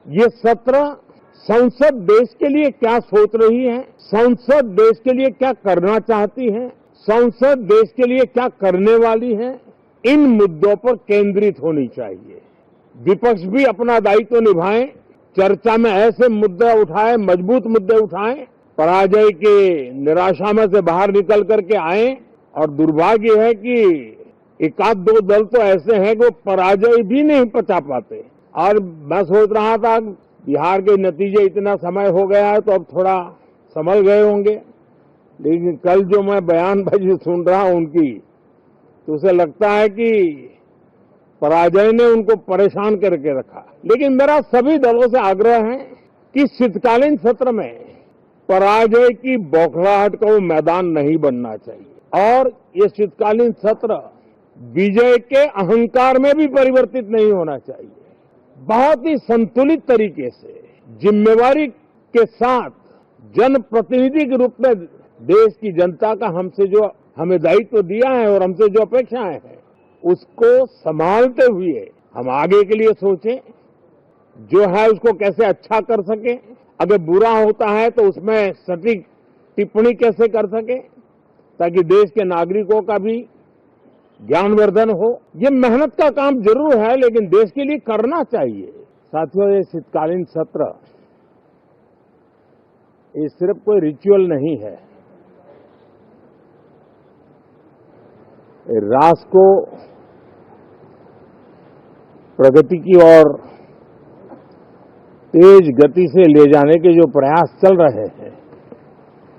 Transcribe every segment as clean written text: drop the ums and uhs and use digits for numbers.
ये सत्र संसद देश के लिए क्या सोच रही है, संसद देश के लिए क्या करना चाहती है, संसद देश के लिए क्या करने वाली है, इन मुद्दों पर केंद्रित होनी चाहिए। विपक्ष भी अपना दायित्व निभाए, चर्चा में ऐसे मुद्दे उठाए, मजबूत मुद्दे उठाए, पराजय के निराशा में से बाहर निकल करके आए। और दुर्भाग्य है कि एक आध दो दल तो ऐसे हैं कि वो पराजय भी नहीं पचा पाते। और मैं सोच रहा था बिहार के नतीजे इतना समय हो गया है तो अब थोड़ा संभल गए होंगे, लेकिन कल जो मैं बयानबाजी सुन रहा हूं उनकी, तो उसे लगता है कि पराजय ने उनको परेशान करके रखा। लेकिन मेरा सभी दलों से आग्रह है कि शीतकालीन सत्र में पराजय की बौखलाहट का वो मैदान नहीं बनना चाहिए और ये शीतकालीन सत्र विजय के अहंकार में भी परिवर्तित नहीं होना चाहिए। बहुत ही संतुलित तरीके से जिम्मेवारी के साथ जनप्रतिनिधि के रूप में देश की जनता का हमसे जो हमें दायित्व दिया है और हमसे जो अपेक्षाएं हैं उसको संभालते हुए हम आगे के लिए सोचें, जो है उसको कैसे अच्छा कर सके, अगर बुरा होता है तो उसमें सटीक टिप्पणी कैसे कर सके ताकि देश के नागरिकों का भी ज्ञानवर्धन हो। ये मेहनत का काम जरूर है लेकिन देश के लिए करना चाहिए। साथियों, ये शीतकालीन सत्र ये सिर्फ कोई रिचुअल नहीं है, राष्ट्र को प्रगति की ओर तेज गति से ले जाने के जो प्रयास चल रहे हैं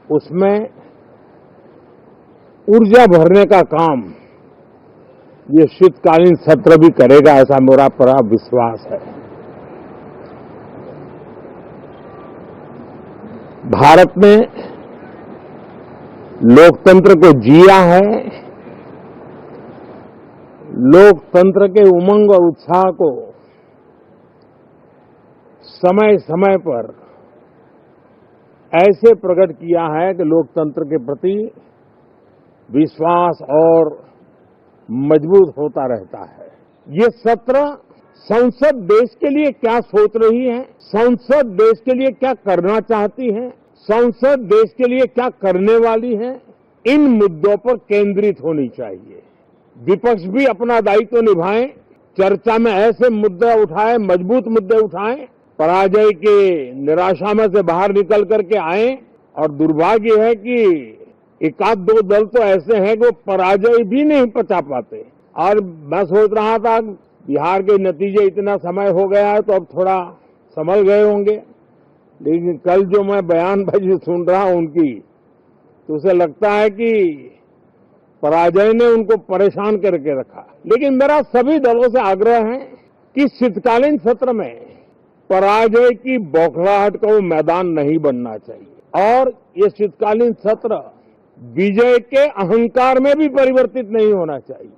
उसमें ऊर्जा भरने का काम ये शीतकालीन सत्र भी करेगा, ऐसा मेरा पूरा विश्वास है। भारत ने लोकतंत्र को जिया है, लोकतंत्र के उमंग और उत्साह को समय समय पर ऐसे प्रकट किया है कि लोकतंत्र के प्रति विश्वास और मजबूत होता रहता है। ये सत्र संसद देश के लिए क्या सोच रही है, संसद देश के लिए क्या करना चाहती है, संसद देश के लिए क्या करने वाली है, इन मुद्दों पर केंद्रित होनी चाहिए। विपक्ष भी अपना दायित्व निभाए, चर्चा में ऐसे मुद्दे उठाए, मजबूत मुद्दे उठाए, पराजय के निराशा में से बाहर निकल करके आए। और दुर्भाग्य है कि एक आध दो दल तो ऐसे हैं कि वो पराजय भी नहीं पचा पाते। और मैं सोच रहा था बिहार के नतीजे इतना समय हो गया है तो अब थोड़ा संभल गए होंगे, लेकिन कल जो मैं बयानबाजी सुन रहा हूं उनकी, तो उसे लगता है कि पराजय ने उनको परेशान करके रखा। लेकिन मेरा सभी दलों से आग्रह है कि शीतकालीन सत्र में पराजय की बौखलाहट का वो मैदान नहीं बनना चाहिए और ये शीतकालीन सत्र विजय के अहंकार में भी परिवर्तित नहीं होना चाहिए।